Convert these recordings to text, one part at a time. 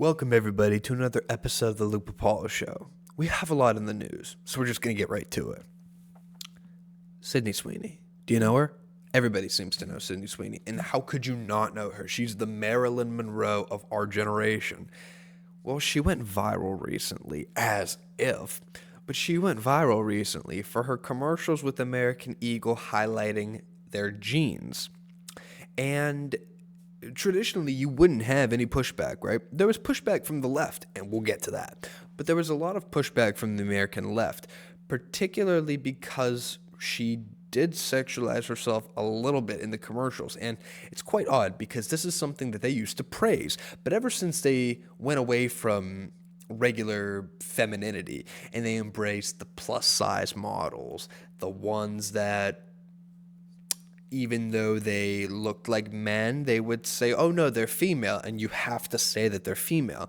Welcome, everybody, to another episode of the Luke Papalo Show. We have a lot in the news, so we're just going to get right to it. Sydney Sweeney. Do you know her? Everybody seems to know Sydney Sweeney. And how could you not know her? She's the Marilyn Monroe of our generation. Well, she went viral recently, as if. But she went viral recently for her commercials with American Eagle highlighting their jeans. And traditionally, you wouldn't have any pushback, right? There was pushback from the left, and we'll get to that. But there was a lot of pushback from the American left, particularly because she did sexualize herself a little bit in the commercials. And it's quite odd because this is something that they used to praise. But ever since they went away from regular femininity and they embraced the plus size models, the ones that even though they looked like men, they would say, oh no, they're female, and you have to say that they're female.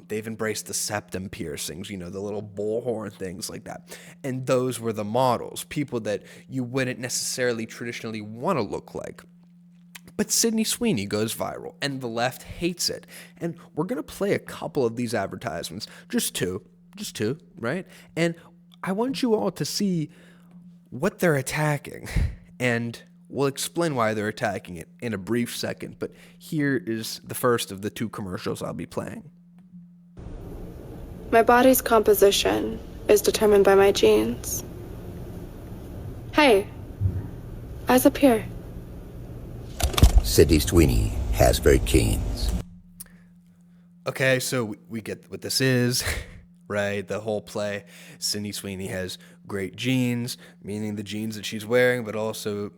They've embraced the septum piercings, the little bullhorn things like that. And those were the models, people that you wouldn't necessarily traditionally want to look like. But Sydney Sweeney goes viral, and the left hates it. And we're going to play a couple of these advertisements, just two, right? And I want you all to see what they're attacking, and we'll explain why they're attacking it in a brief second, but here is the first of the two commercials I'll be playing. My body's composition is determined by my genes. Hey, eyes up here. Sydney Sweeney has very genes. Okay, so we get what this is, right? The whole play. Sydney Sweeney has great genes, meaning the jeans that she's wearing, but also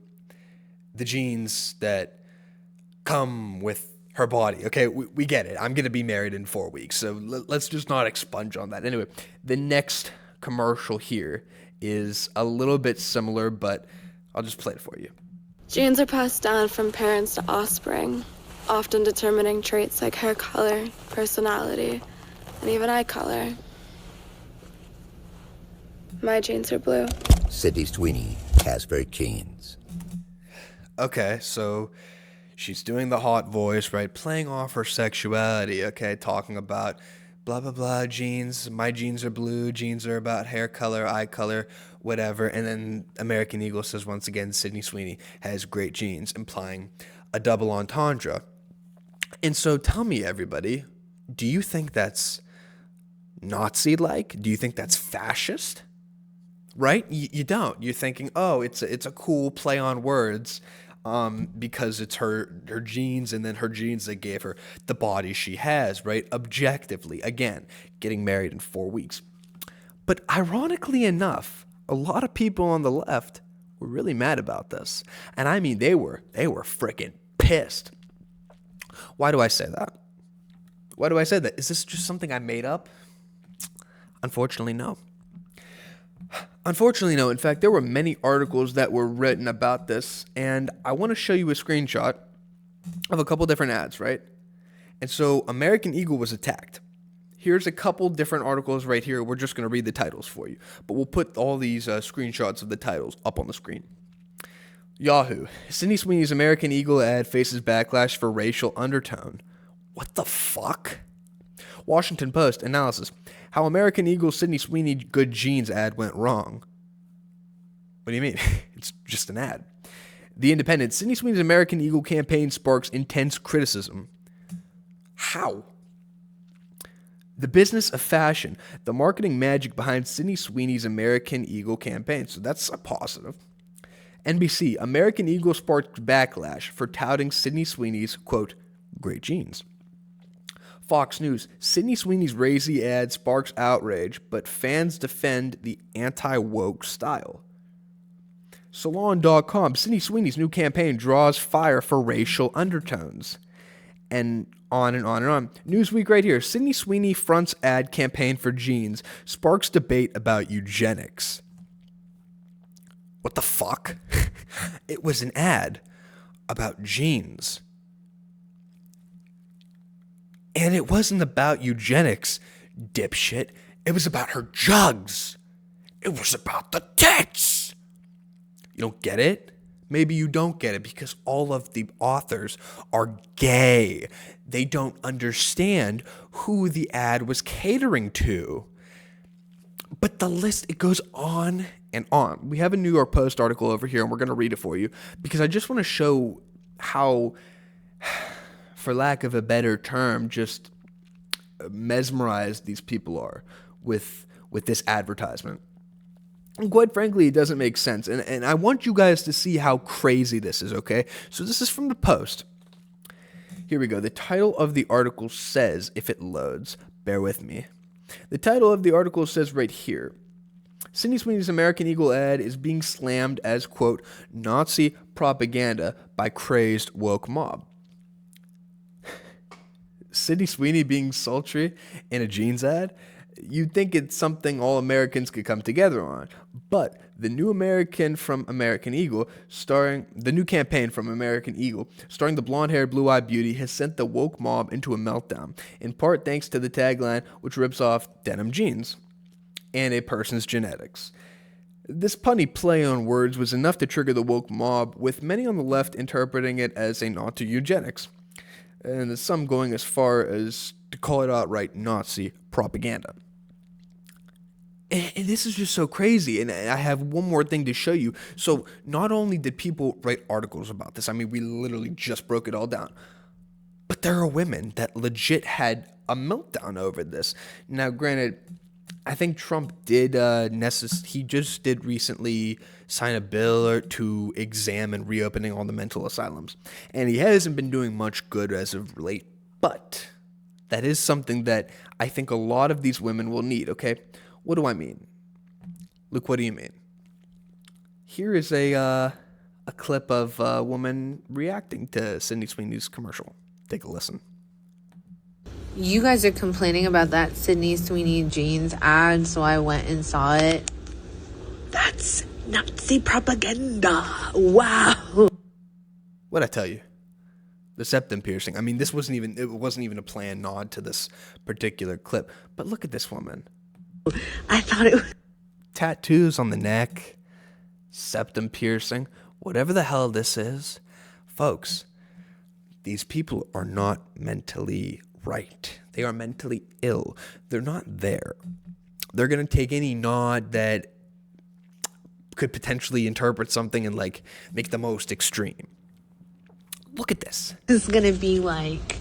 the genes that come with her body. Okay, we get it. I'm going to be married in 4 weeks, so let's just not expunge on that. Anyway, the next commercial here is a little bit similar, but I'll just play it for you. Genes are passed down from parents to offspring, often determining traits like hair color, personality, and even eye color. My genes are blue. Sydney Sweeney has very genes. Okay, so she's doing the hot voice, right? Playing off her sexuality, okay? Talking about blah, blah, blah, genes. My genes are blue. Genes are about hair color, eye color, whatever. And then American Eagle says, once again, Sydney Sweeney has great genes, implying a double entendre. And so tell me, everybody, do you think that's Nazi-like? Do you think that's fascist? Right? You don't. You're thinking, oh, it's a cool play on words because it's her genes and then her genes that gave her the body she has, right? Objectively, again, getting married in 4 weeks. But ironically enough, a lot of people on the left were really mad about this. And I mean, they were freaking pissed. Why do I say that? Why do I say that? Is this just something I made up? Unfortunately, no. Unfortunately, no. In fact, there were many articles that were written about this, and I want to show you a screenshot of a couple different ads, right? And so American Eagle was attacked. Here's a couple different articles right here. We're just going to read the titles for you, but we'll put all these screenshots of the titles up on the screen. Yahoo. Sydney Sweeney's American Eagle ad faces backlash for racial undertone. What the fuck? Washington Post analysis. How American Eagle Sydney Sweeney good genes ad went wrong. What do you mean? It's just an ad. The Independent. Sydney Sweeney's American Eagle campaign sparks intense criticism. How? The Business of Fashion. The marketing magic behind Sydney Sweeney's American Eagle campaign. So that's a positive. NBC. American Eagle sparked backlash for touting Sydney Sweeney's, quote, great genes. Fox News. Sydney Sweeney's racy ad sparks outrage, but fans defend the anti-woke style. Salon.com. Sydney Sweeney's new campaign draws fire for racial undertones. And on and on and on. Newsweek right here. Sydney Sweeney fronts ad campaign for genes, sparks debate about eugenics. What the fuck? It was an ad about genes. And it wasn't about eugenics, dipshit. It was about her jugs. It was about the tits. You don't get it? Maybe you don't get it because all of the authors are gay. They don't understand who the ad was catering to. But the list, it goes on and on. We have a New York Post article over here, and we're going to read it for you because I just want to show how, for lack of a better term, just mesmerized these people are with this advertisement. And quite frankly, it doesn't make sense. And I want you guys to see how crazy this is, okay? So this is from the Post. Here we go. The title of the article says, if it loads, bear with me. The title of the article says right here, Sydney Sweeney's American Eagle ad is being slammed as, quote, Nazi propaganda by crazed woke mob. Sydney Sweeney being sultry in a jeans ad? You'd think it's something all Americans could come together on. But the new campaign from American Eagle, starring the blonde-haired, blue-eyed beauty, has sent the woke mob into a meltdown, in part thanks to the tagline, which rips off denim jeans and a person's genetics. This punny play on words was enough to trigger the woke mob, with many on the left interpreting it as a nod to eugenics, and some going as far as to call it outright Nazi propaganda. And this is just so crazy. And I have one more thing to show you. So not only did people write articles about this, I mean, we literally just broke it all down, but there are women that legit had a meltdown over this. Now, granted, I think Trump did, he just did recently sign a bill to examine reopening all the mental asylums. And he hasn't been doing much good as of late, but that is something that I think a lot of these women will need, okay? What do I mean? Luke, what do you mean? Here is a clip of a woman reacting to Sydney Sweeney's commercial. Take a listen. You guys are complaining about that Sydney Sweeney jeans ad, so I went and saw it. That's Nazi propaganda. Wow. What'd I tell you? The septum piercing. I mean, it wasn't even a planned nod to this particular clip. But look at this woman. I thought it was... Tattoos on the neck, septum piercing, whatever the hell this is. Folks, these people are not mentally right. They are mentally ill. They're not there. They're going to take any nod that could potentially interpret something and like make the most extreme. Look at this. This is going to be like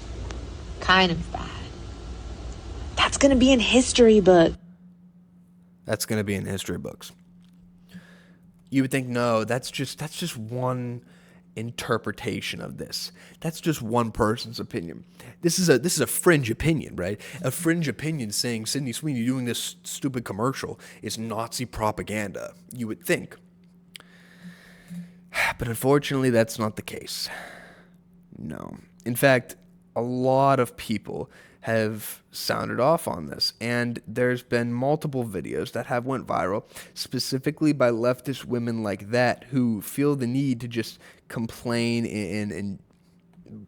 kind of bad. That's going to be in history book. That's going to be in history books. You would think, no, that's just one interpretation of this. That's just one person's opinion. This is a fringe opinion, right? A fringe opinion saying Sydney Sweeney doing this stupid commercial is Nazi propaganda. You would think. But unfortunately, that's not the case. No. In fact, a lot of people have sounded off on this, and there's been multiple videos that have went viral, specifically by leftist women like that who feel the need to just complain and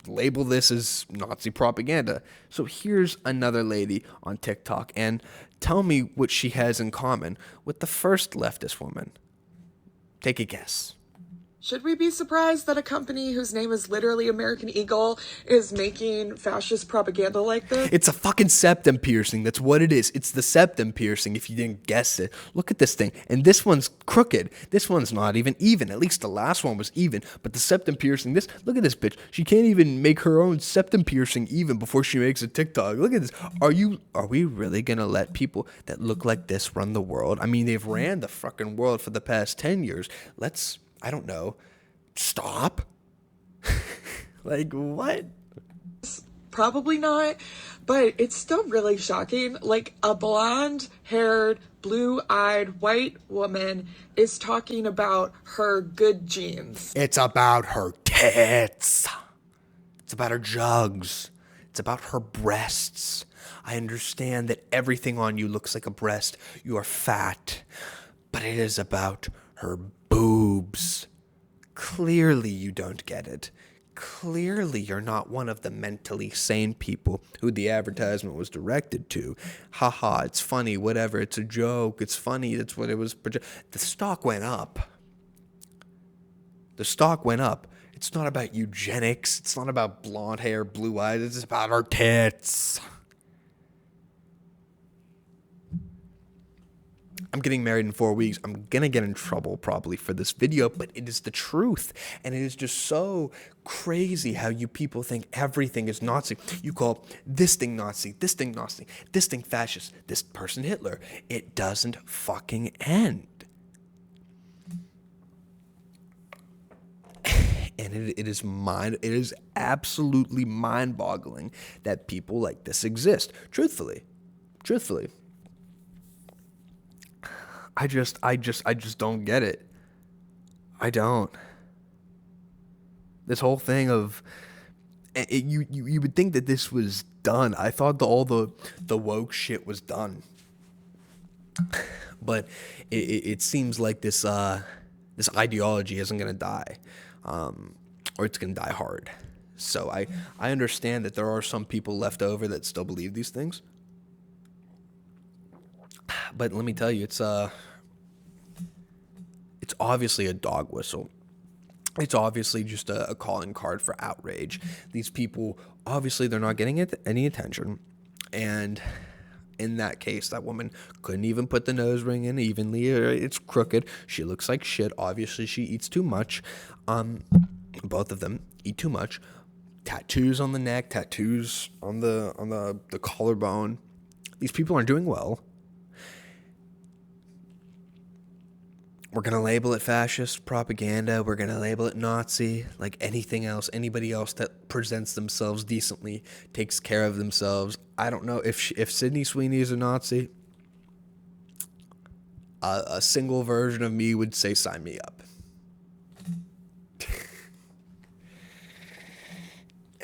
label this as Nazi propaganda. So here's another lady on TikTok, and tell me what she has in common with the first leftist woman. Take a guess. Should we be surprised that a company whose name is literally American Eagle is making fascist propaganda like this? It's a fucking septum piercing. That's what it is. It's the septum piercing, if you didn't guess it. Look at this thing. And this one's crooked. This one's not even. At least the last one was even. But the septum piercing, look at this bitch. She can't even make her own septum piercing even before she makes a TikTok. Look at this. Are we really going to let people that look like this run the world? I mean, they've ran the fucking world for the past 10 years. I don't know, stop? Like, what? Probably not, but it's still really shocking. Like, a blonde-haired, blue-eyed white woman is talking about her good genes. It's about her tits. It's about her jugs. It's about her breasts. I understand that everything on you looks like a breast. You are fat. But it is about her boobs. Clearly you don't get it. Clearly you're not one of the mentally sane people who the advertisement was directed to. Haha, it's funny, whatever, it's a joke, it's funny, that's what it was. The stock went up. The stock went up. It's not about eugenics. It's not about blonde hair, blue eyes. It's about our tits. I'm getting married in 4 weeks. I'm going to get in trouble probably for this video, but it is the truth. And it is just so crazy how you people think everything is Nazi. You call this thing Nazi, this thing Nazi, this thing fascist, this person Hitler. It doesn't fucking end. And it is absolutely mind-boggling that people like this exist. Truthfully. I just don't get it. I don't. This whole thing of you would think that this was done. I thought all the woke shit was done. But it seems like this ideology isn't gonna die. Or it's going to die hard. So I understand that there are some people left over that still believe these things. But let me tell you, it's obviously a dog whistle. It's obviously just a calling card for outrage. These people, obviously, they're not getting any attention. And in that case, that woman couldn't even put the nose ring in evenly. It's crooked. She looks like shit. Obviously, she eats too much. Both of them eat too much. Tattoos on the neck, tattoos on the collarbone. These people aren't doing well. We're going to label it fascist propaganda. We're going to label it Nazi. Like anything else, anybody else that presents themselves decently, takes care of themselves. I don't know if Sydney Sweeney is a Nazi. A single version of me would say sign me up.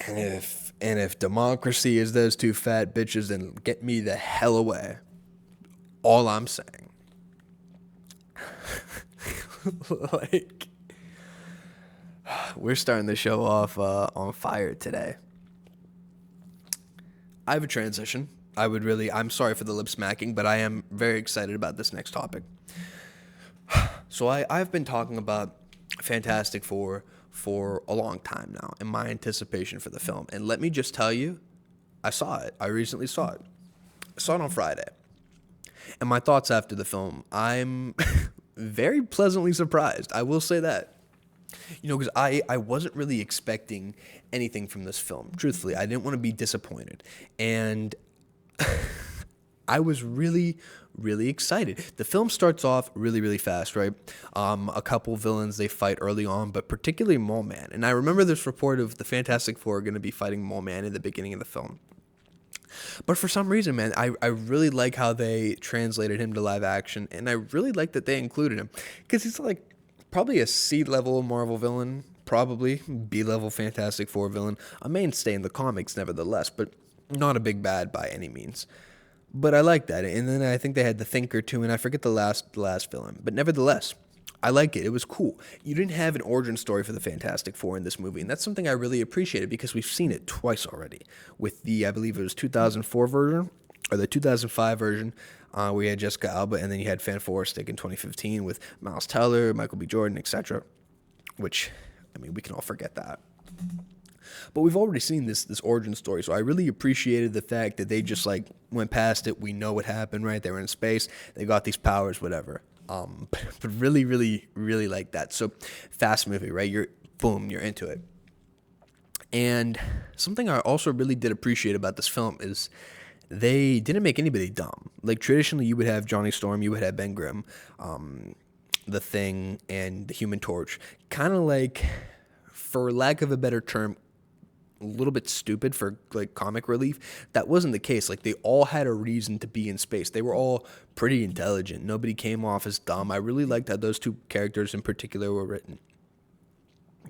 And if democracy is those two fat bitches, then get me the hell away. All I'm saying. Like, we're starting the show off on fire today. I have a transition. I'm sorry for the lip smacking, but I am very excited about this next topic. So I've been talking about Fantastic Four for a long time now, and my anticipation for the film. And let me just tell you, I saw it. I recently saw it. I saw it on Friday. And my thoughts after the film, I'm very pleasantly surprised. I will say that. You know, because I wasn't really expecting anything from this film. Truthfully, I didn't want to be disappointed. And I was really, really excited. The film starts off really, really fast, right? A couple villains they fight early on, but particularly Mole Man. And I remember this report of the Fantastic Four going to be fighting Mole Man in the beginning of the film. But for some reason, man, I really like how they translated him to live action, and I really like that they included him. Because he's like probably a C-level Marvel villain, probably B-level Fantastic Four villain, a mainstay in the comics nevertheless, but not a big bad by any means. But I like that. And then I think they had the Thinker too, and I forget the last villain. But nevertheless, I like it. It was cool. You didn't have an origin story for the Fantastic Four in this movie, and that's something I really appreciated because we've seen it twice already. With the, I believe it was 2004 version, or the 2005 version, where you had Jessica Alba, and then you had Fan Forstig in 2015 with Miles Teller, Michael B. Jordan, etc. Which, I mean, we can all forget that. But we've already seen this origin story, so I really appreciated the fact that they just like went past it. We know what happened, right? They were in space, they got these powers, whatever. But really, really, really like that. So fast movie, right? You're into it. And something I also really did appreciate about this film is they didn't make anybody dumb. Like traditionally, you would have Johnny Storm, you would have Ben Grimm, the Thing, and the Human Torch. Kind of like, for lack of a better term, a little bit stupid for like comic relief. That wasn't the case. Like they all had a reason to be in space. They were all pretty intelligent. Nobody came off as dumb. I really liked how those two characters in particular were written.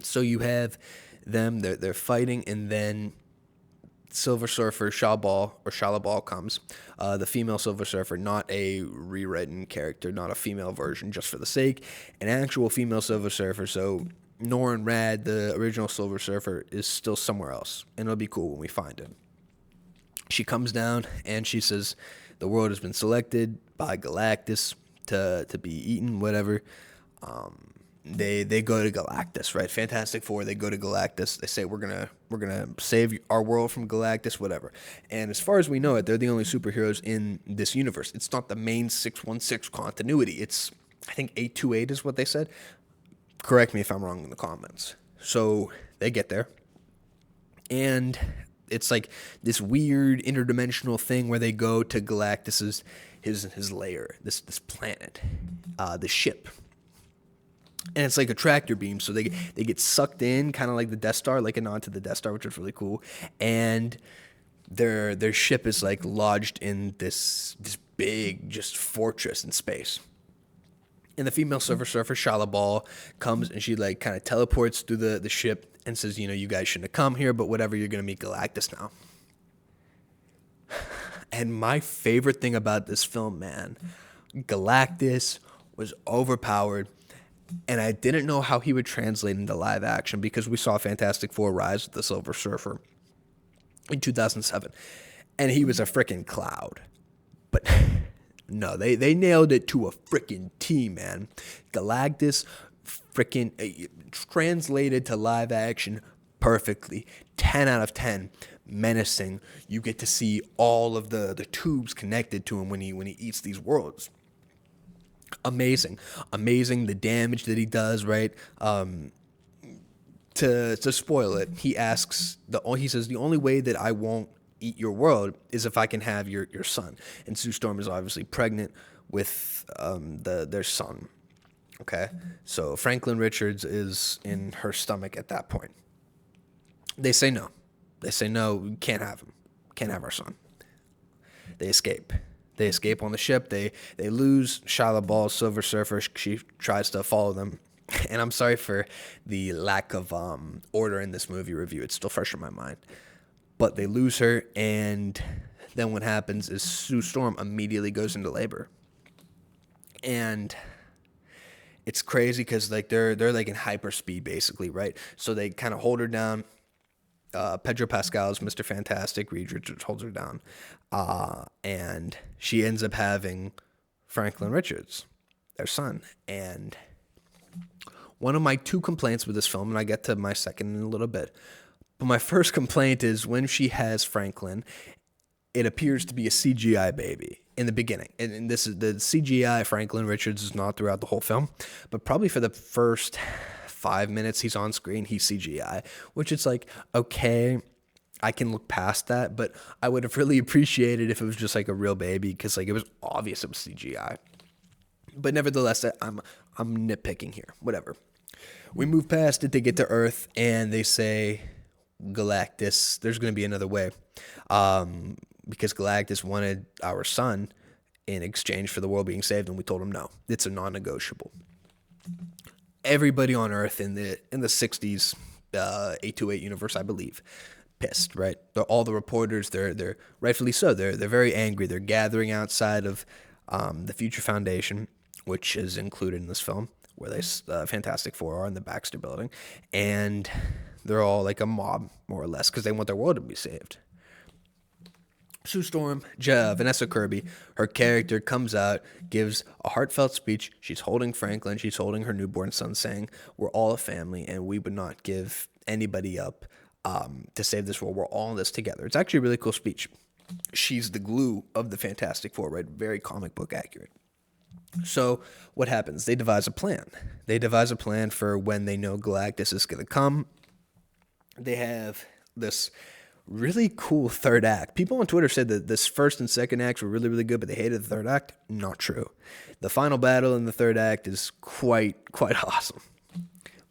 So you have them, they're fighting, and then Silver Surfer Shalabal comes. The female Silver Surfer, not a rewritten character, not a female version just for the sake, an actual female Silver Surfer. So Norrin Rad, the original Silver Surfer, is still somewhere else, and it'll be cool when we find him. She comes down, and she says the world has been selected by Galactus to be eaten, whatever. they go to Galactus, right? Fantastic Four, they go to Galactus. They say we're gonna save our world from Galactus, whatever. And as far as we know it, they're the only superheroes in this universe. It's not the main 616 continuity. It's, I think, 828 is what they said. Correct me if I'm wrong in the comments. So they get there, and it's like this weird interdimensional thing where they go to Galactus's his lair, this planet, the ship. And it's like a tractor beam, so they get sucked in, kind of like the Death Star, like a nod to the Death Star, which was really cool. And their ship is like lodged in this big just fortress in space. And the female Silver Surfer, Shala Ball, comes and she like kind of teleports through the ship and says, you know, you guys shouldn't have come here, but whatever, you're gonna meet Galactus now. And my favorite thing about this film, man, Galactus was overpowered. And I didn't know how he would translate into live action because we saw Fantastic Four Rise with the Silver Surfer in 2007. And he was a freaking cloud. But no, they nailed it to a freaking T, man. Galactus freaking translated to live action perfectly. 10 out of 10. Menacing. You get to see all of the tubes connected to him when he eats these worlds. Amazing the damage that he does, right? To spoil it, he says the only way that I won't eat your world is if I can have your son. And Sue Storm is obviously pregnant with their son. Okay, so Franklin Richards is in her stomach at that point. They say no, we can't have him, can't have our son. They escape. They escape on the ship. They lose Shala Ball, Silver Surfer. She tries to follow them. And I'm sorry for the lack of order in this movie review. It's still fresh in my mind. But they lose her, and then what happens is Sue Storm immediately goes into labor. And it's crazy because like they're like in hyperspeed basically, right? So they kind of hold her down. Pedro Pascal's Mr. Fantastic, Reed Richards holds her down. And she ends up having Franklin Richards, their son. And one of my two complaints with this film, and I get to my second in a little bit, but my first complaint is when she has Franklin, it appears to be a CGI baby in the beginning. And this is the CGI Franklin Richards is not throughout the whole film, but probably for the first 5 minutes he's on screen, he's CGI, which it's like, okay, I can look past that, but I would have really appreciated if it was just like a real baby, because like it was obvious it was CGI. But nevertheless, I'm nitpicking here. Whatever. We move past it. They get to Earth and they say, Galactus, there's going to be another way, because Galactus wanted our son in exchange for the world being saved, and we told him no. It's a non-negotiable. Everybody on Earth in the 60s 828 universe, I believe, pissed, right? All the reporters, they're rightfully so. They're very angry. They're gathering outside of the Future Foundation, which is included in this film, where they Fantastic Four are in the Baxter Building, and they're all like a mob, more or less, because they want their world to be saved. Sue Storm, Vanessa Kirby, her character comes out, gives a heartfelt speech. She's holding Franklin. She's holding her newborn son, saying, we're all a family, and we would not give anybody up to save this world. We're all in this together. It's actually a really cool speech. She's the glue of the Fantastic Four, right? Very comic book accurate. So what happens? They devise a plan. They devise a plan for when they know Galactus is going to come. They have this really cool third act. People on Twitter said that this first and second acts were really, really good, but they hated the third act. Not true. The final battle in the third act is quite awesome.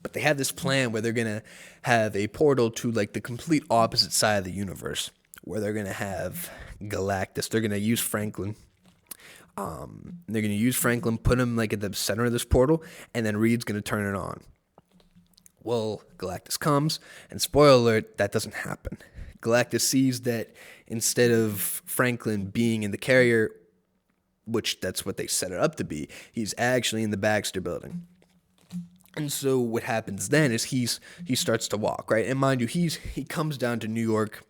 But they have this plan where they're going to have a portal to like the complete opposite side of the universe, where they're going to have Galactus. They're going to use Franklin. They're going to use Franklin, put him like at the center of this portal, and then Reed's going to turn it on. Well, Galactus comes, and spoiler alert, that doesn't happen. Galactus sees that instead of Franklin being in the carrier, which that's what they set it up to be, he's actually in the Baxter Building. And so what happens then is he starts to walk, right? And mind you, he comes down to New York,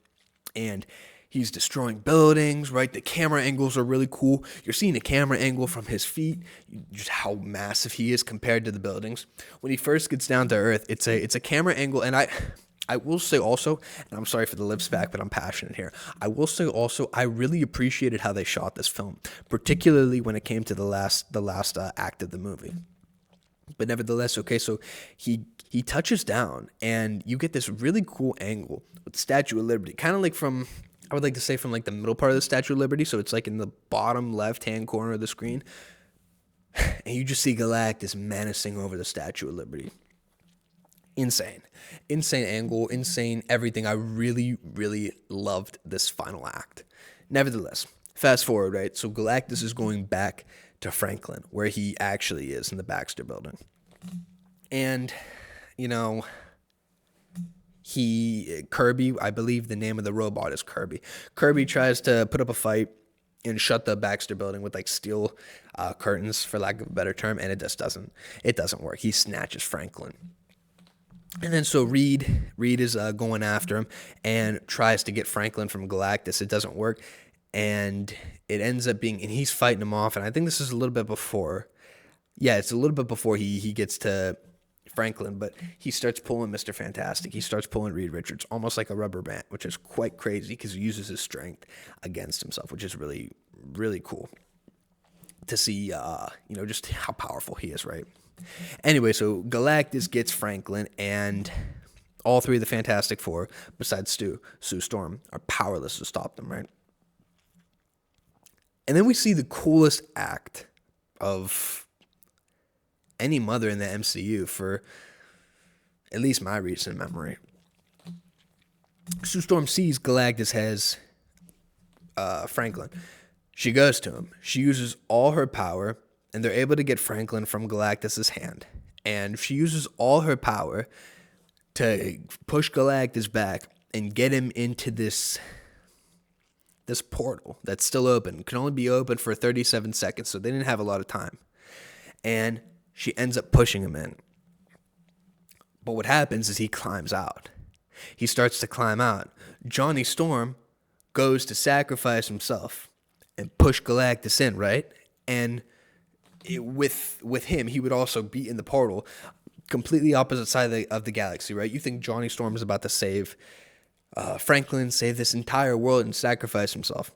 and He's destroying buildings, right? The camera angles are really cool. You're seeing the camera angle from his feet, just how massive he is compared to the buildings. When he first gets down to Earth, it's a camera angle, and I will say also, and I'm sorry for the lip smack, but I'm passionate here. I will say also, I really appreciated how they shot this film, particularly when it came to the last act of the movie. But nevertheless, okay, so he touches down, and you get this really cool angle with the Statue of Liberty, kind of like from, I would like to say from like the middle part of the Statue of Liberty, so it's like in the bottom left-hand corner of the screen, and you just see Galactus menacing over the Statue of Liberty. Insane angle, insane everything. I really, really loved this final act. Nevertheless, fast forward, right? So Galactus is going back to Franklin, where he actually is in the Baxter building. And, you know, Kirby, I believe the name of the robot is Kirby. Kirby tries to put up a fight and shut the Baxter building with like steel curtains, for lack of a better term, and it doesn't work. He snatches Franklin. And then so Reed is going after him and tries to get Franklin from Galactus. It doesn't work, and it ends up being, and he's fighting him off. And I think this is a little bit before, it's a little bit before he gets to Franklin, but he starts pulling Mr. Fantastic. He starts pulling Reed Richards, almost like a rubber band, which is quite crazy because he uses his strength against himself, which is really, really cool to see, just how powerful he is, right? Anyway, so Galactus gets Franklin, and all three of the Fantastic Four, besides Sue Storm, are powerless to stop them, right? And then we see the coolest act of any mother in the MCU for at least my recent memory. Sue Storm sees Galactus has Franklin. She goes to him. She uses all her power, and they're able to get Franklin from Galactus's hand. And she uses all her power to push Galactus back and get him into this portal that's still open. It can only be open for 37 seconds, so they didn't have a lot of time. And she ends up pushing him in. But what happens is he climbs out. He starts to climb out. Johnny Storm goes to sacrifice himself and push Galactus in, right? And with him, he would also be in the portal, completely opposite side of the galaxy, right? You think Johnny Storm is about to save Franklin, save this entire world, and sacrifice himself.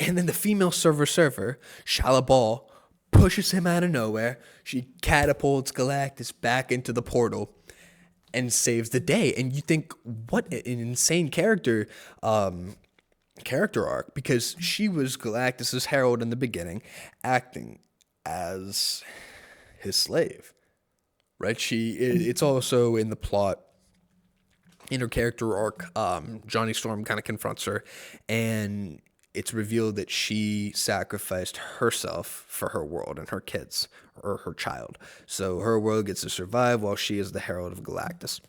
And then the female server, Shala Ball, pushes him out of nowhere. She catapults Galactus back into the portal and saves the day. And you think, what an insane character arc, because she was Galactus's herald in the beginning, acting as his slave, right? It's also in the plot, in her character arc, Johnny Storm kind of confronts her, and it's revealed that she sacrificed herself for her world and her kids, or her child. So her world gets to survive while she is the herald of Galactus.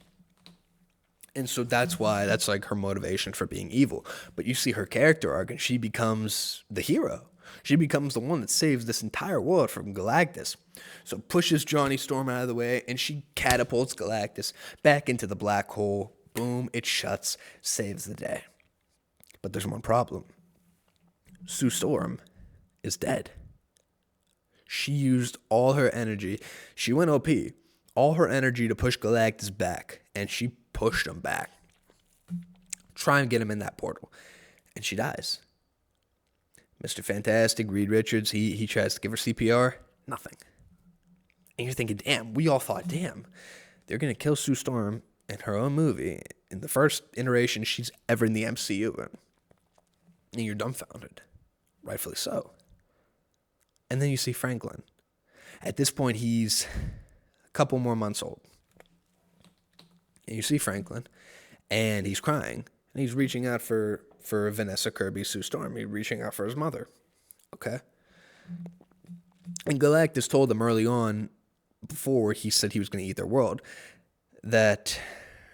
And so that's like her motivation for being evil. But you see her character arc, and she becomes the hero. She becomes the one that saves this entire world from Galactus. So pushes Johnny Storm out of the way, and she catapults Galactus back into the black hole. Boom, it shuts, saves the day. But there's one problem. Sue Storm is dead. She used all her energy. She went OP. All her energy to push Galactus back, and she pushed him back. Try and get him in that portal. And she dies. Mr. Fantastic, Reed Richards, he tries to give her CPR. Nothing. And you're thinking, damn, we all thought, damn, they're going to kill Sue Storm in her own movie, in the first iteration she's ever in the MCU in. And you're dumbfounded. Rightfully so. And then you see Franklin. At this point, he's a couple more months old. And you see Franklin, and he's crying, and he's reaching out for Vanessa Kirby, Sue Storm. He's reaching out for his mother. Okay? And Galactus told him early on, before he said he was going to eat their world, that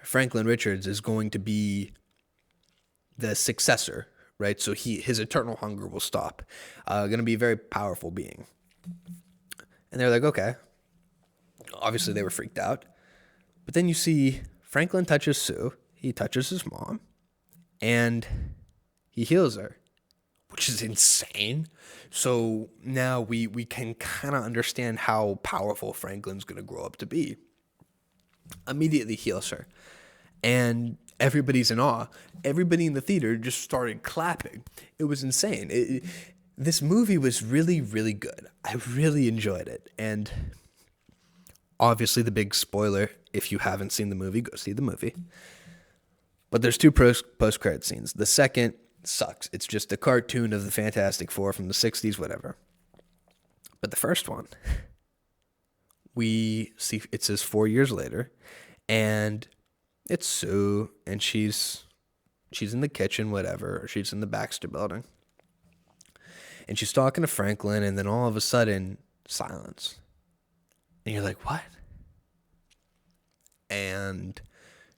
Franklin Richards is going to be the successor, right? So his eternal hunger will stop. Going to be a very powerful being. And they're like, okay. Obviously, they were freaked out. But then you see Franklin touches Sue. He touches his mom. And he heals her, which is insane. So now we can kind of understand how powerful Franklin's going to grow up to be. Immediately heals her. And everybody's in awe. Everybody in the theater just started clapping. It was insane. This movie was really, really good. I really enjoyed it. And obviously the big spoiler, if you haven't seen the movie, go see the movie. But there's two post-credit scenes. The second sucks. It's just a cartoon of the Fantastic Four from the 60s, whatever. But the first one, we see it says 4 years later, and it's Sue, and she's in the kitchen, whatever, or she's in the Baxter building. And she's talking to Franklin, and then all of a sudden, silence. And you're like, what? And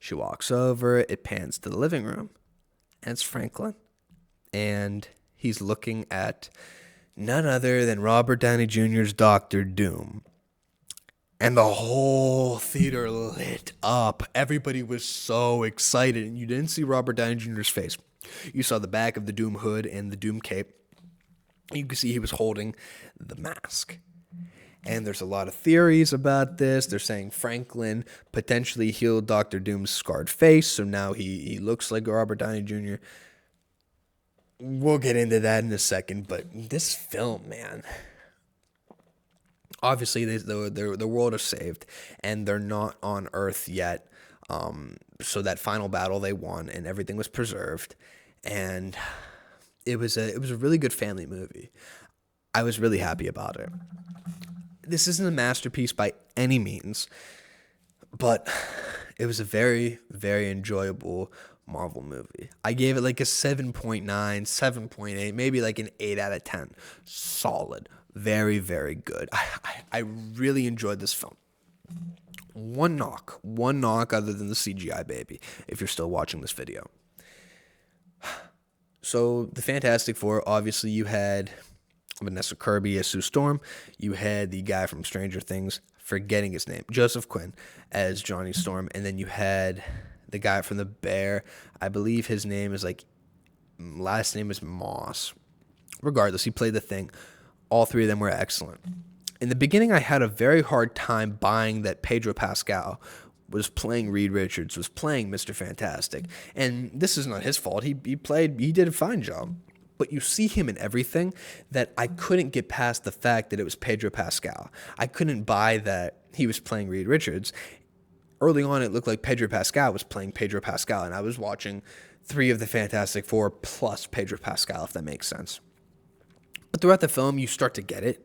she walks over, it pans to the living room, and it's Franklin. And he's looking at none other than Robert Downey Jr.'s Dr. Doom. And the whole theater lit up. Everybody was so excited, and you didn't see Robert Downey Jr.'s face. You saw the back of the Doom hood and the Doom cape. You could see he was holding the mask. And there's a lot of theories about this. They're saying Franklin potentially healed Dr. Doom's scarred face, so now he looks like Robert Downey Jr. We'll get into that in a second, but this film, man, obviously the world is saved, and they're not on Earth yet. So that final battle they won, and everything was preserved, and it was a really good family movie. I was really happy about it. This isn't a masterpiece by any means, but it was a very, very enjoyable Marvel movie. I gave it like a 7.9, 7.8, maybe like an 8 out of 10. Solid. Very, very good. I really enjoyed this film. One knock other than the CGI baby, if you're still watching this video. So the Fantastic Four, obviously you had Vanessa Kirby as Sue Storm. You had the guy from Stranger Things, forgetting his name, Joseph Quinn as Johnny Storm. And then you had the guy from The Bear. I believe his name is last name is Moss. Regardless, he played the Thing. All three of them were excellent. In the beginning, I had a very hard time buying that Pedro Pascal was playing Reed Richards, was playing Mr. Fantastic. And this is not his fault. He did a fine job. But you see him in everything that I couldn't get past the fact that it was Pedro Pascal. I couldn't buy that he was playing Reed Richards. Early on, it looked like Pedro Pascal was playing Pedro Pascal, and I was watching 3 of the Fantastic Four plus Pedro Pascal, if that makes sense. But throughout the film, you start to get it,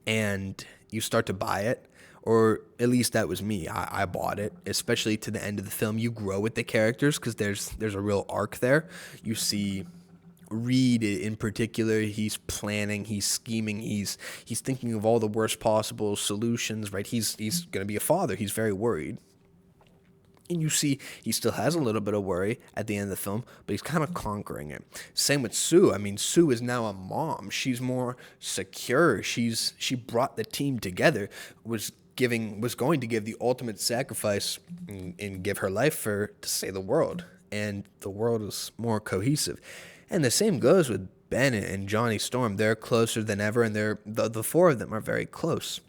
and you start to buy it, or at least that was me. I bought it, especially to the end of the film. You grow with the characters because there's a real arc there. You see Reed in particular, he's planning, he's scheming, he's thinking of all the worst possible solutions, right? He's going to be a father. He's very worried. And you see he still has a little bit of worry at the end of the film, but he's kind of conquering it. Same with Sue. I mean, Sue is now a mom. She's more secure. She brought the team together, was going to give the ultimate sacrifice and give her life to save the world. And the world is more cohesive. And the same goes with Ben and Johnny Storm. They're closer than ever, and the 4 of them are very close.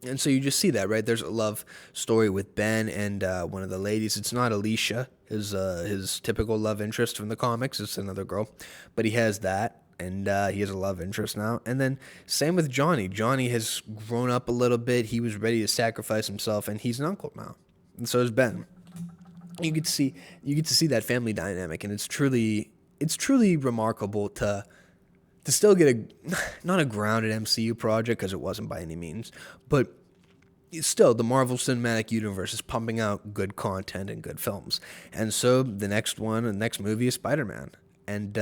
And so you just see that, right? There's a love story with Ben and one of the ladies. It's not Alicia, his typical love interest from the comics. It's another girl. But he has that, and he has a love interest now. And then same with Johnny. Johnny has grown up a little bit. He was ready to sacrifice himself, and he's an uncle now. And so is Ben. You get to see that family dynamic, and it's truly remarkable to still get not a grounded MCU project, because it wasn't by any means, but still the Marvel Cinematic Universe is pumping out good content and good films. And so the next movie is Spider-Man. And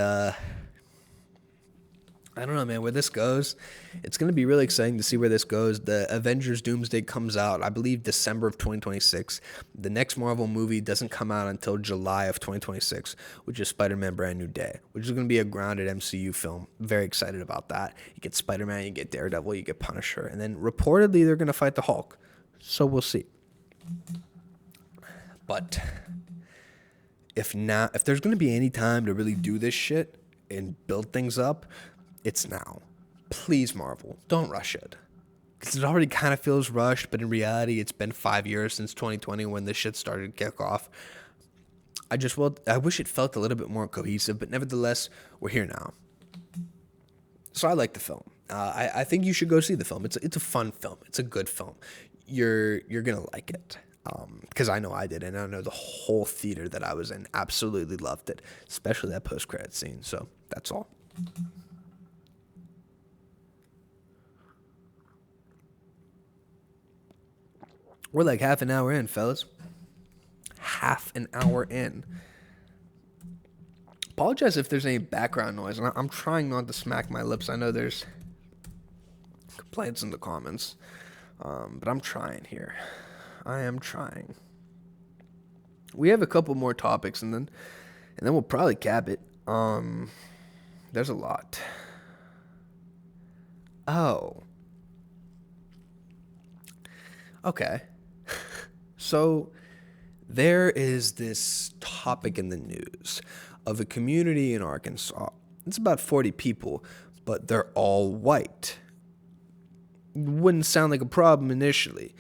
I don't know, man, where this goes. It's going to be really exciting to see where this goes. The Avengers Doomsday comes out, I believe, December of 2026. The next Marvel movie doesn't come out until July of 2026, which is Spider-Man Brand New Day, which is going to be a grounded MCU film. Very excited about that. You get Spider-Man, you get Daredevil, you get Punisher, and then reportedly they're going to fight the Hulk. So we'll see. But if there's going to be any time to really do this shit and build things up, it's now. Please, Marvel, don't rush it. Because it already kind of feels rushed, but in reality, it's been 5 years since 2020 when this shit started to kick off. I wish it felt a little bit more cohesive, but nevertheless, we're here now. So I like the film. I think you should go see the film. It's a fun film. It's a good film. You're gonna like it. Because I know I did, and I know the whole theater that I was in absolutely loved it, especially that post-credit scene. So that's all. We're like half an hour in, fellas. Half an hour in. Apologize if there's any background noise. I'm trying not to smack my lips. I know there's complaints in the comments, but I'm trying here. I am trying. We have a couple more topics, and then we'll probably cap it. There's a lot. Oh. Okay. So there is this topic in the news of a community in Arkansas. It's about 40 people, but they're all white. Wouldn't sound like a problem initially.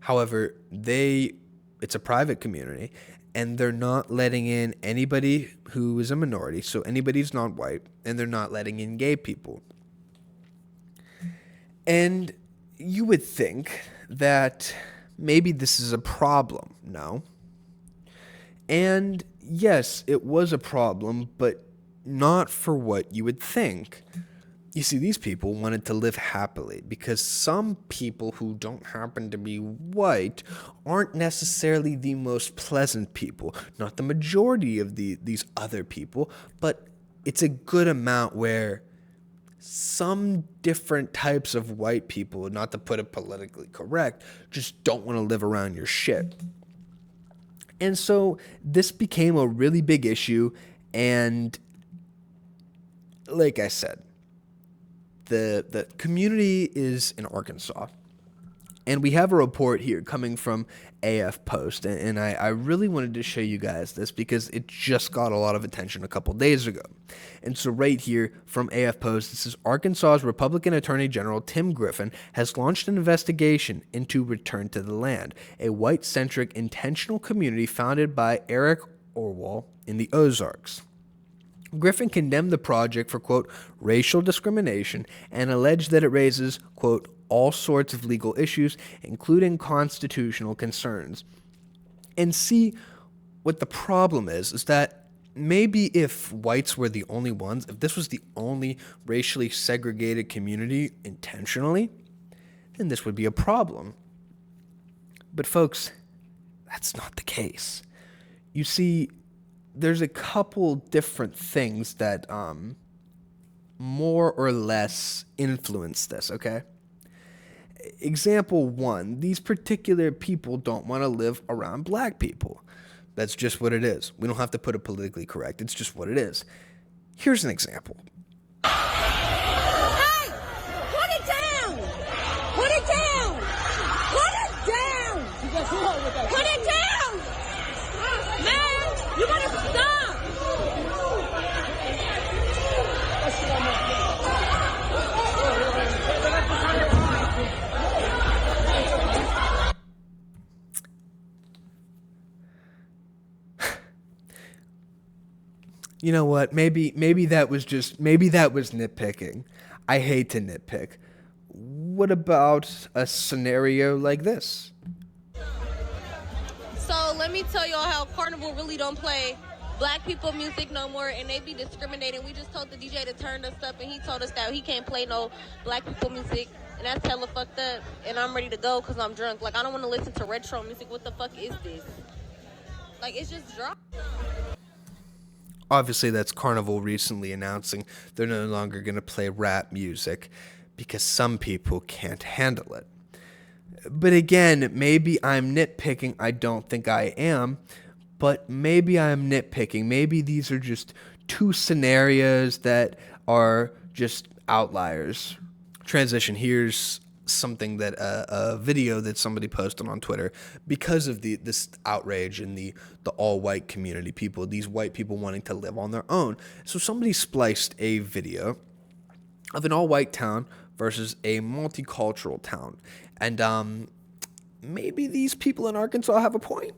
However, it's a private community, and they're not letting in anybody who is a minority, so anybody who's not white, and they're not letting in gay people. And you would think that maybe this is a problem, no? And yes, it was a problem, but not for what you would think. You see, these people wanted to live happily because some people who don't happen to be white aren't necessarily the most pleasant people. Not the majority of these other people, but it's a good amount where some different types of white people, not to put it politically correct, just don't want to live around your shit. And so this became a really big issue, and like I said, the community is in Arkansas, and we have a report here coming from AF Post, and I really wanted to show you guys this because it just got a lot of attention a couple days ago. And so right here from AF Post, it says Arkansas's Republican Attorney General Tim Griffin has launched an investigation into Return to the Land, a white-centric intentional community founded by Eric Orwell in the Ozarks. Griffin condemned the project for, quote, racial discrimination and alleged that it raises, quote, all sorts of legal issues, including constitutional concerns. And see, what the problem is that maybe if whites were the only ones, if this was the only racially segregated community intentionally, then this would be a problem. But folks, that's not the case. You see, there's a couple different things that more or less influence this, okay? Example one, these particular people don't want to live around black people. That's just what it is. We don't have to put it politically correct. It's just what it is. Here's an example. Hey! Put it down! Put it down! Put it down! Put it down! Man, you gotta stop! You know what? Maybe that was nitpicking. I hate to nitpick. What about a scenario like this? So let me tell y'all how Carnival really don't play black people music no more, and they be discriminating. We just told the DJ to turn us up, and he told us that he can't play no black people music, and that's hella fucked up. And I'm ready to go because I'm drunk. Like, I don't want to listen to retro music. What the fuck is this? Like, it's just drop. Obviously, that's Carnival recently announcing they're no longer going to play rap music because some people can't handle it. But again, maybe I'm nitpicking. I don't think I am, but maybe I'm nitpicking. Maybe these are just two scenarios that are just outliers. Transition, here's something that a video that somebody posted on Twitter because of this outrage in the all-white community, these white people wanting to live on their own. So somebody spliced a video of an all-white town versus a multicultural town. And maybe these people in Arkansas have a point.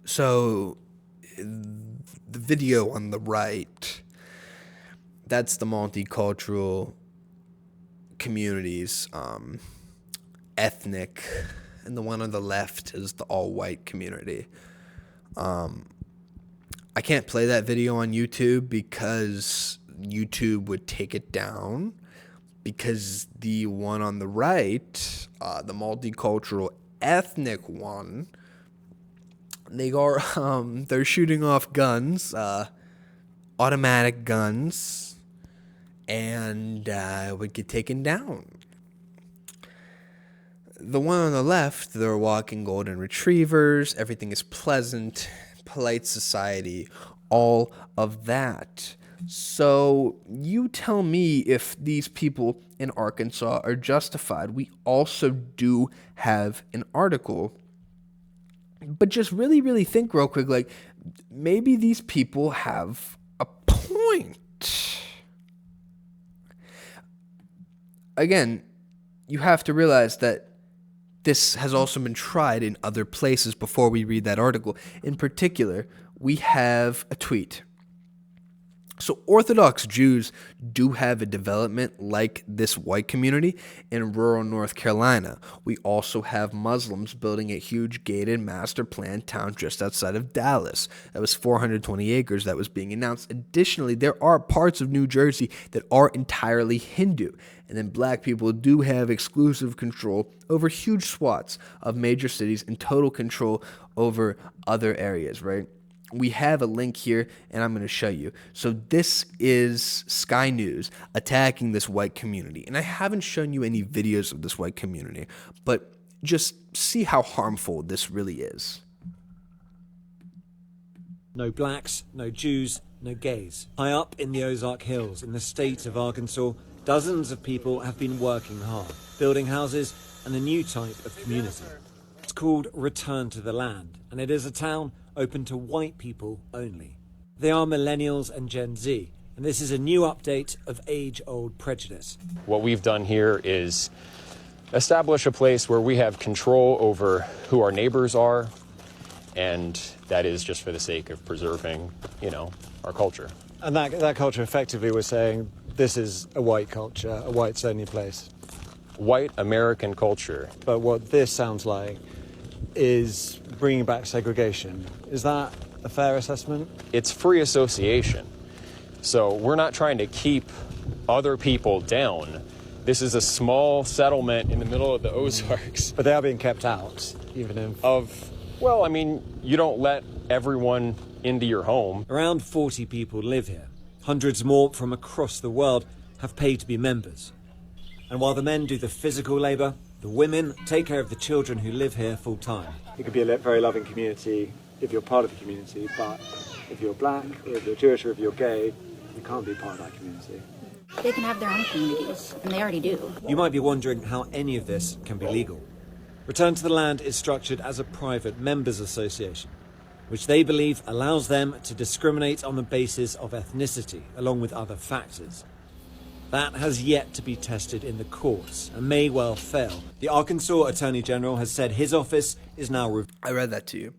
So the video on the right, that's the multicultural communities, ethnic, and the one on the left is the all-white community. I can't play that video on YouTube because YouTube would take it down, because the one on the right, the multicultural ethnic one, they're shooting off guns, automatic guns, and would get taken down. The one on the left, they're walking golden retrievers, everything is pleasant, polite society, all of that. So you tell me if these people in Arkansas are justified. We also do have an article, but just really, really think real quick, like, maybe these people have a point. Again, you have to realize that this has also been tried in other places before we read that article. In particular, we have a tweet. So Orthodox Jews do have a development like this white community in rural North Carolina. We also have Muslims building a huge gated master plan town just outside of Dallas. That was 420 acres that was being announced. Additionally, there are parts of New Jersey that are entirely Hindu. And then black people do have exclusive control over huge swaths of major cities and total control over other areas, right? We have a link here, and I'm going to show you. So this is Sky News attacking this white community. And I haven't shown you any videos of this white community, but just see how harmful this really is. No blacks, no Jews, no gays. High up in the Ozark Hills, in the state of Arkansas, dozens of people have been working hard, building houses and a new type of community. It's called Return to the Land, and it is a town open to white people only. They are millennials and Gen Z, and this is a new update of age-old prejudice. What we've done here is establish a place where we have control over who our neighbors are, and that is just for the sake of preserving, our culture. And that culture, effectively, we're saying this is a white culture, a whites-only place. White American culture. But what this sounds like is bringing back segregation. Is that a fair assessment? It's free association. So we're not trying to keep other people down. This is a small settlement in the middle of the Ozarks. But they are being kept out, even if... you don't let everyone into your home. Around 40 people live here. Hundreds more from across the world have paid to be members. And while the men do the physical labour, the women take care of the children who live here full time. It could be a very loving community if you're part of the community, but if you're black, or if you're Jewish, or if you're gay, you can't be part of that community. They can have their own communities, and they already do. You might be wondering how any of this can be legal. Return to the Land is structured as a private members association, which they believe allows them to discriminate on the basis of ethnicity, along with other factors. That has yet to be tested in the courts and may well fail. The Arkansas Attorney General has said his office is now... I read that to you.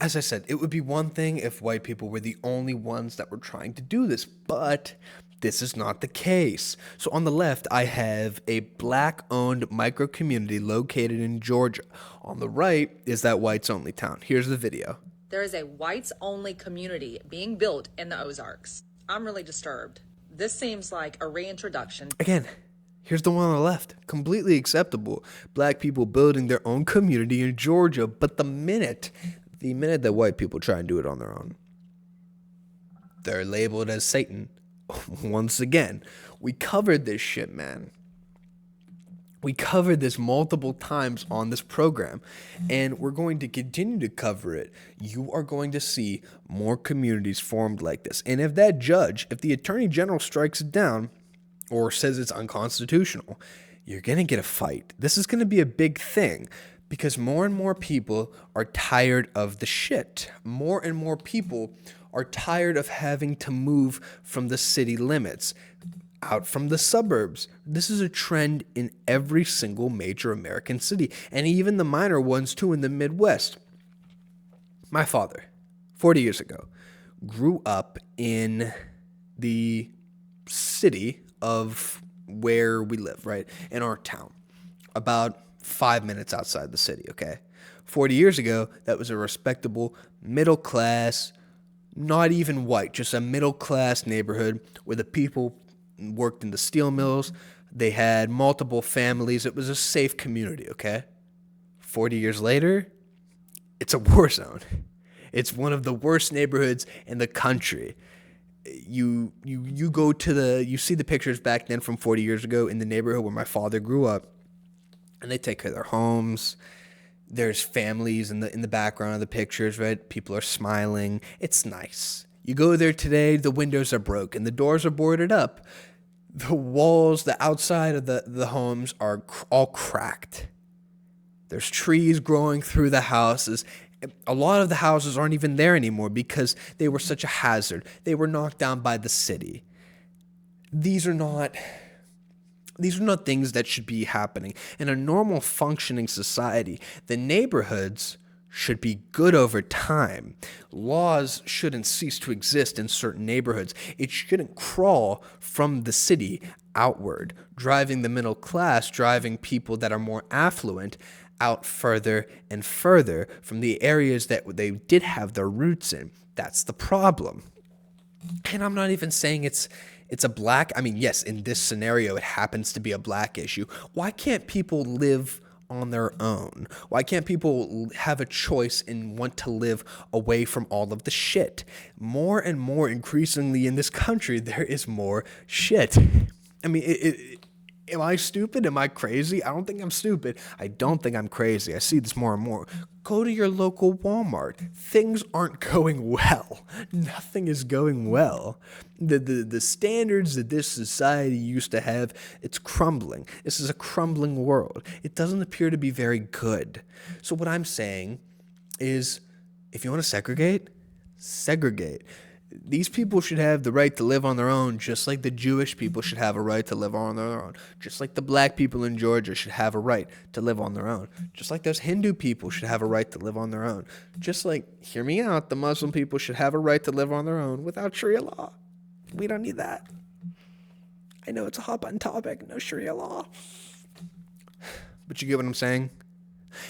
As I said, it would be one thing if white people were the only ones that were trying to do this, but this is not the case. So on the left, I have a black-owned micro-community located in Georgia. On the right is that whites-only town. Here's the video. There is a whites-only community being built in the Ozarks. I'm really disturbed. This seems like a reintroduction. Again, Here's the one on the left. Completely acceptable. Black people building their own community in Georgia. But the minute that white people try and do it on their own, they're labeled as Satan. Once again, we covered this shit, man. We covered this multiple times on this program, and we're going to continue to cover it. You are going to see more communities formed like this. And if the Attorney General strikes it down or says it's unconstitutional, you're going to get a fight. This is going to be a big thing because more and more people are tired of the shit. More and more people are tired of having to move from the city limits, out from the suburbs. This is a trend in every single major American city, and even the minor ones too in the Midwest. My father, 40 years ago, grew up in the city of where we live, right? In our town, about 5 minutes outside the city, okay? 40 years ago, that was a respectable, middle class, not even white, just a middle class neighborhood where the people worked in the steel mills. They had multiple families. It was a safe community, okay? 40 years later, it's a war zone. It's one of the worst neighborhoods in the country. You go to you see the pictures back then from 40 years ago in the neighborhood where my father grew up, and they take care of their homes. There's families in the background of the pictures, right? People are smiling. It's nice. You go there today, the windows are broken, the doors are boarded up. The walls, the outside of the homes are all cracked. There's trees growing through the houses. A lot of the houses aren't even there anymore because they were such a hazard. They were knocked down by the city. These are not things that should be happening. In a normal functioning society, the neighborhoods should be good over time. Laws shouldn't cease to exist in certain neighborhoods. It shouldn't crawl from the city outward, driving the middle class, driving people that are more affluent out further and further from the areas that they did have their roots in. That's the problem. And I'm not even saying it's a black, yes, in this scenario, it happens to be a black issue. Why can't people live on their own? Why can't people have a choice and want to live away from all of the shit? More and more increasingly in this country, there is more shit. Am I stupid? Am I crazy? I don't think I'm stupid. I don't think I'm crazy. I see this more and more. Go to your local Walmart. Things aren't going well. Nothing is going well. The standards that this society used to have, it's crumbling. This is a crumbling world. It doesn't appear to be very good. So what I'm saying is, if you want to segregate, segregate. These people should have the right to live on their own, just like the Jewish people should have a right to live on their own. Just like the black people in Georgia should have a right to live on their own. Just like those Hindu people should have a right to live on their own. Just like, hear me out, the Muslim people should have a right to live on their own without Sharia law. We don't need that. I know it's a hot button topic, no Sharia law. But you get what I'm saying?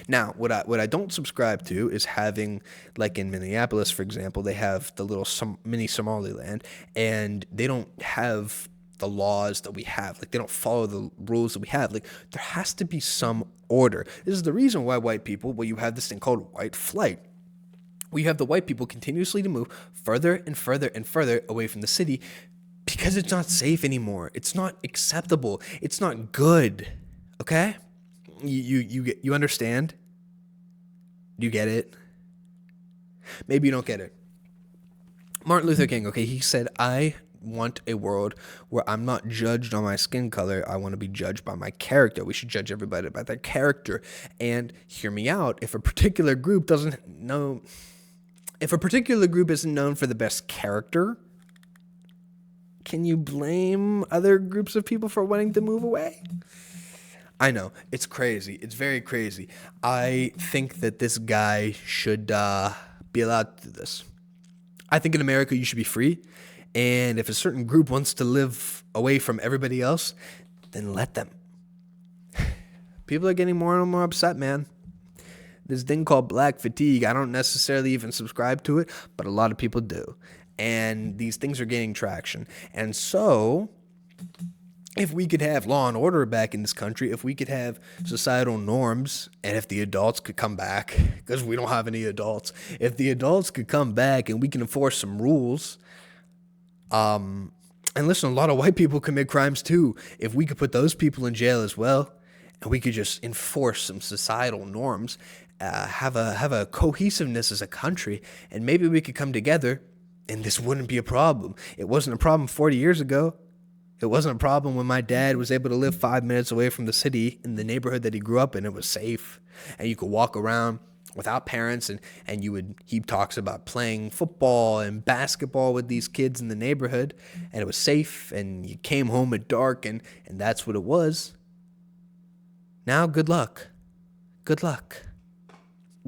Now, what I don't subscribe to is having, like in Minneapolis, for example, they have the little mini Somaliland, and they don't have the laws that we have. Like, they don't follow the rules that we have. Like, there has to be some order. This is the reason why white people, you have this thing called white flight, where you have the white people continuously to move further and further and further away from the city because it's not safe anymore. It's not acceptable. It's not good. Okay? You understand? You get it? Maybe you don't get it. Martin Luther King, okay, he said, I want a world where I'm not judged on my skin color. I want to be judged by my character. We should judge everybody by their character. And hear me out, if a particular group isn't known for the best character, can you blame other groups of people for wanting to move away? I know, it's crazy. It's very crazy. I think that this guy should be allowed to do this. I think in America you should be free, and if a certain group wants to live away from everybody else, then let them. People are getting more and more upset, man. This thing called black fatigue, I don't necessarily even subscribe to it, but a lot of people do. And these things are gaining traction. And so if we could have law and order back in this country, if we could have societal norms, and if the adults could come back, because we don't have any adults, if the adults could come back and we can enforce some rules, and listen, a lot of white people commit crimes too. If we could put those people in jail as well, and we could just enforce some societal norms, have a cohesiveness as a country, and maybe we could come together, and this wouldn't be a problem. It wasn't a problem 40 years ago. It wasn't a problem when my dad was able to live 5 minutes away from the city in the neighborhood that he grew up in. It was safe, and you could walk around without parents, and he talks about playing football and basketball with these kids in the neighborhood, and it was safe, and you came home at dark, and that's what it was. Now, good luck. Good luck.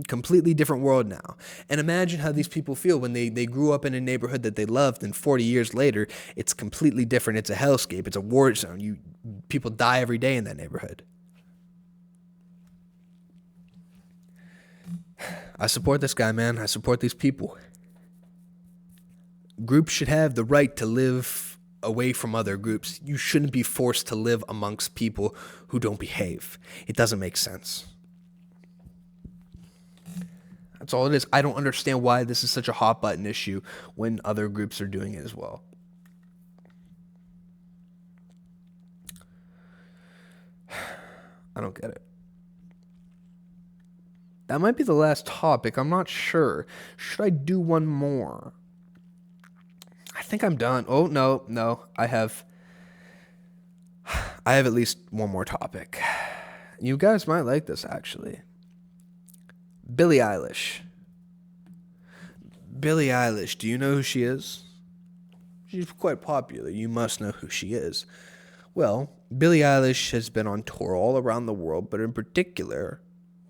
Completely different world now. And imagine how these people feel when they grew up in a neighborhood that they loved, and 40 years later, it's completely different. It's a hellscape. It's a war zone. People die every day in that neighborhood. I support this guy, man. I support these people. Groups should have the right to live away from other groups. You shouldn't be forced to live amongst people who don't behave. It doesn't make sense. That's all it is. I don't understand why this is such a hot button issue when other groups are doing it as well. I don't get it. That might be the last topic. I'm not sure. Should I do one more? I think I'm done. Oh, no. I have at least one more topic. You guys might like this, actually. Billie Eilish. Billie Eilish, do you know who she is? She's quite popular. You must know who she is. Well, Billie Eilish has been on tour all around the world, but in particular,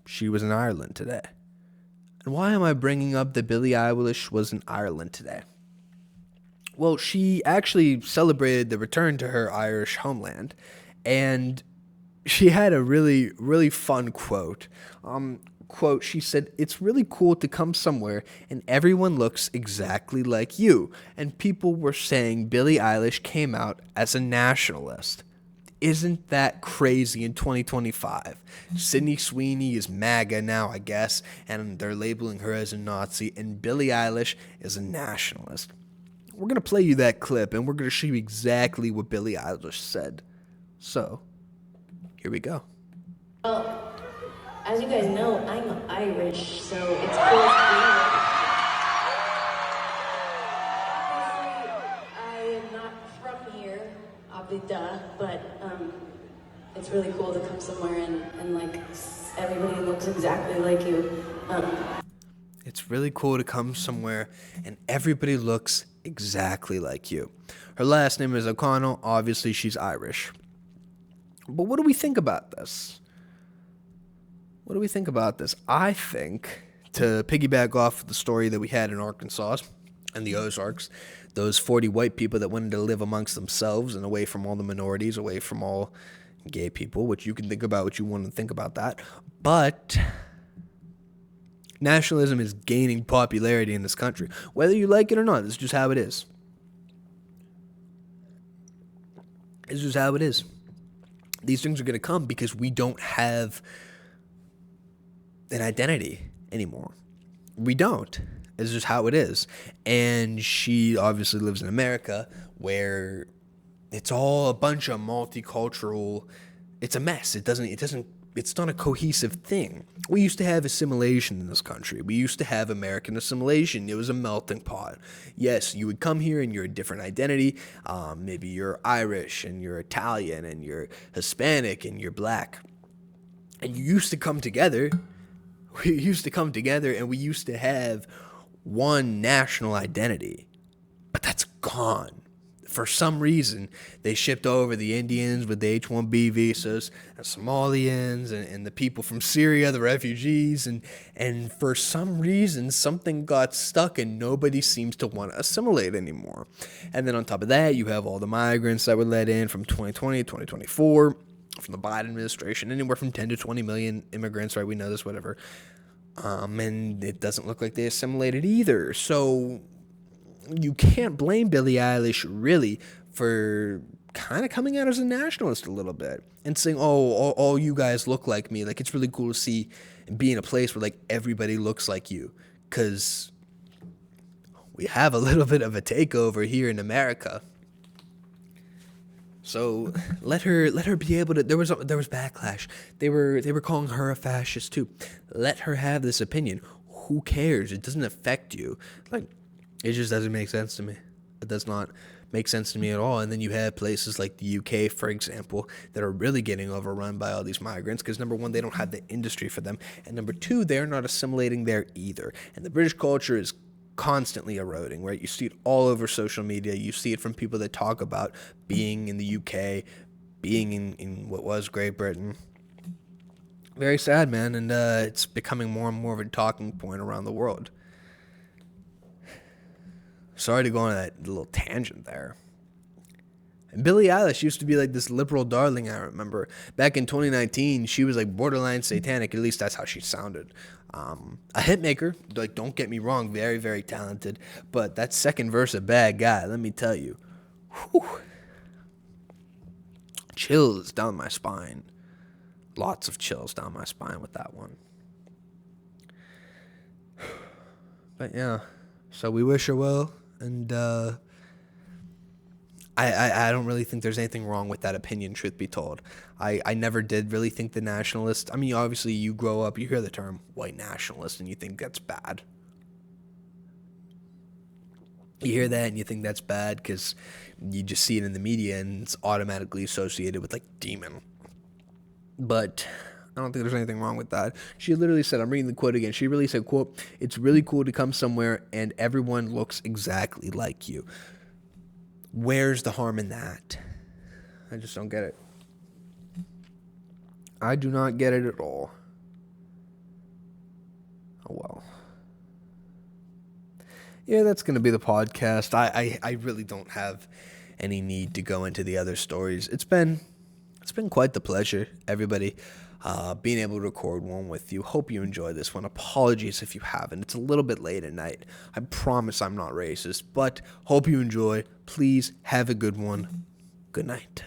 she was in Ireland today. And why am I bringing up that Billie Eilish was in Ireland today? Well, she actually celebrated the return to her Irish homeland, and she had a really, really fun quote. Quote, she said, "It's really cool to come somewhere and everyone looks exactly like you." And people were saying Billie Eilish came out as a nationalist. Isn't that crazy in 2025? Sydney Sweeney is MAGA now, I guess, and they're labeling her as a Nazi, and Billie Eilish is a nationalist. We're going to play you that clip, and we're going to show you exactly what Billie Eilish said. So, here we go. Well, as you guys know, I'm Irish, so it's cool to be here. I am not from here, but it's really cool to come somewhere and like everybody looks exactly like you. It's really cool to come somewhere and everybody looks exactly like you. Her last name is O'Connell. Obviously, she's Irish. But what do we think about this? What do we think about this? I think, to piggyback off the story that we had in Arkansas and the Ozarks, those 40 white people that wanted to live amongst themselves and away from all the minorities, away from all gay people, which you can think about what you want to think about that. But nationalism is gaining popularity in this country. Whether you like it or not, this is just how it is. It's just how it is. These things are going to come because we don't have an identity anymore. We don't. It's just how it is. And she obviously lives in America where it's all a bunch of multicultural, it's a mess. It's not a cohesive thing. We used to have assimilation in this country. We used to have American assimilation. It was a melting pot. Yes, you would come here and you're a different identity. Maybe you're Irish and you're Italian and you're Hispanic and you're black. And you used to come together. We used to come together and we used to have one national identity. But that's gone. For some reason, they shipped over the Indians with the H-1B visas, and Somalians, and the people from Syria, the refugees, and for some reason, something got stuck and nobody seems to want to assimilate anymore. And then on top of that, you have all the migrants that were let in from 2020 to 2024, from the Biden administration, anywhere from 10 to 20 million immigrants, right? We know this, whatever. And it doesn't look like they assimilated either. So you can't blame Billie Eilish really for kind of coming out as a nationalist a little bit and saying, oh, all you guys look like me. Like, it's really cool to see and be in a place where, like, everybody looks like you. Because we have a little bit of a takeover here in America. So let her be able to. There was backlash. They were calling her a fascist too. Let her have this opinion. Who cares? It doesn't affect you. Like, it just doesn't make sense to me. It does not make sense to me at all. And then you have places like the UK, for example, that are really getting overrun by all these migrants because, number one, they don't have the industry for them, and number two, they're not assimilating there either. And the British culture is constantly eroding, right? You see it all over social media. You see it from people that talk about being in the UK, being in what was Great Britain. Very sad, man, and it's becoming more and more of a talking point around the world. Sorry to go on that little tangent there. And Billie Eilish used to be like this liberal darling, I remember. Back in 2019, she was like borderline satanic. At least that's how she sounded. A hit maker, like, don't get me wrong, very, very talented. But that second verse, a bad guy, let me tell you. Whew. Chills down my spine. Lots of chills down my spine with that one. But yeah, so we wish her well. And I don't really think there's anything wrong with that opinion, truth be told. I never did really think the nationalist. I mean, obviously, you grow up, you hear the term white nationalist, and you think that's bad. You hear that, and you think that's bad because you just see it in the media, and it's automatically associated with, like, demon. But I don't think there's anything wrong with that. She literally said, I'm reading the quote again, she really said, quote, "It's really cool to come somewhere and everyone looks exactly like you." Where's the harm in that? I just don't get it. I do not get it at all. Oh, well. Yeah, that's going to be the podcast. I really don't have any need to go into the other stories. It's been quite the pleasure, everybody, being able to record one with you. Hope you enjoy this one. Apologies if you haven't. It's a little bit late at night. I promise I'm not racist, but hope you enjoy. Please have a good one. Good night.